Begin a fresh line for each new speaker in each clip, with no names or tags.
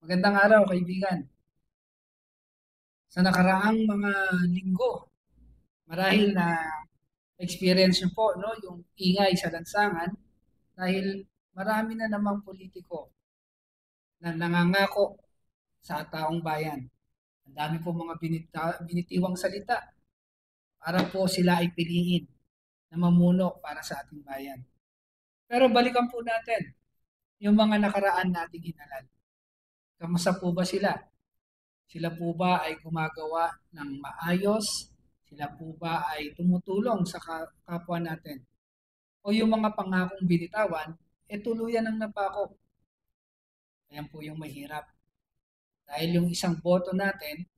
Magandang araw, kaibigan. Sa nakaraang mga linggo, marahil na experience niyo po, no, yung ingay sa lansangan dahil marami na namang politiko na nangangako sa taong bayan. Ang dami po mga binitiwang salita para po sila ay piliin na mamuno para sa ating bayan. Pero balikan po natin yung mga nakaraan nating hinalal. Kamusta po ba sila? Sila po ba ay gumagawa ng maayos? Sila po ba ay tumutulong sa kapwa natin? O yung mga pangakong binitawan, tuluyan ang napako. Ayan po yung mahirap. Dahil yung isang boto natin,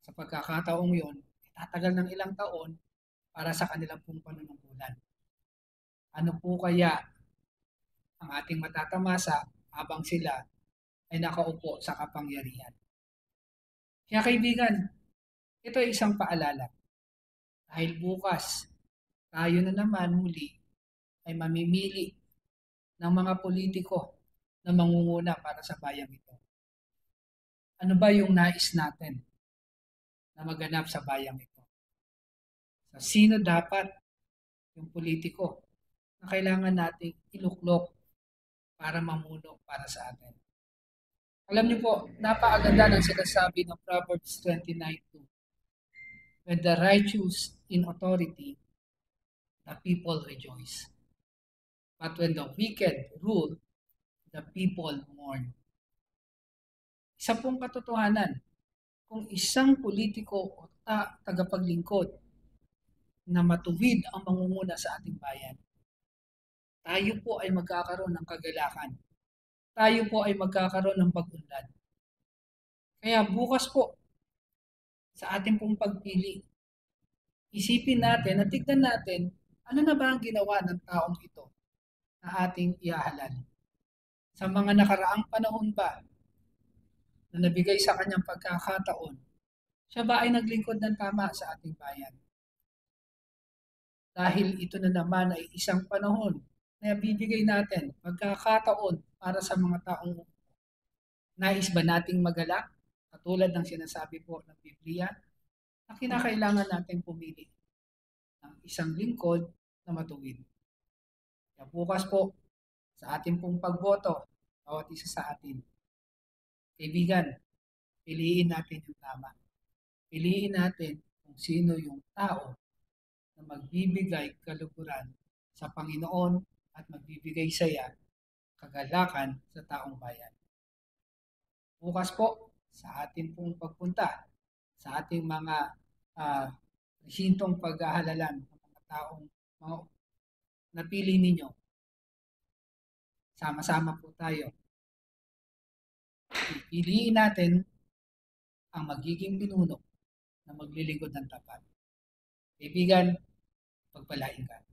sa pagkakataong yun, tatagal ng ilang taon para sa kanilang pong panunungkulan. Ano po kaya ang ating matatamasa habang sila ay nakaupo sa kapangyarihan? Kaya kaibigan, ito ay isang paalala. Dahil bukas, tayo na naman muli ay mamimili ng mga politiko na mangunguna para sa bayang ito. Ano ba yung nais natin na maganap sa bayang ito? So, sino dapat yung politiko na kailangan nating iluklok para mamuno para sa atin? Alam niyo po, napakaganda ng sinasabi ng Proverbs 29:2. When the righteous in authority, the people rejoice. But when the wicked rule, the people mourn. Isa pong katotohanan, kung isang politiko o tagapaglingkod na matuwid ang mangunguna sa ating bayan, tayo po ay magkakaroon ng kagalakan. Tayo po ay magkakaroon ng pag-unlad. Kaya bukas po, sa ating pong pagpili, isipin natin at tignan natin, ano na ba ang ginawa ng taong ito na ating iahalal? Sa mga nakaraang panahon ba na nabigay sa kanyang pagkakataon, siya ba ay naglingkod ng tama sa ating bayan? Dahil ito na naman ay isang panahon na bibigay natin pagkakataon para sa mga taong nais ba nating magalak? Katulad ng sinasabi po ng Biblia, na kinakailangan natin pumili ng isang lingkod na matuwid. Kaya bukas po, sa ating pong pagboto, bawat isa sa atin, kaibigan, piliin natin yung tama. Piliin natin kung sino yung tao na magbibigay kaluguran sa Panginoon at magbibigay saya, kagalakan sa taong bayan. Bukas po, sa ating pong pagpunta, sa ating mga resintong paghahalalan ng mga taong mga napili ninyo, sama-sama po tayo. Piliin natin ang magiging pinuno na maglilingkod ng tapat. Kaibigan, pagpalain ka.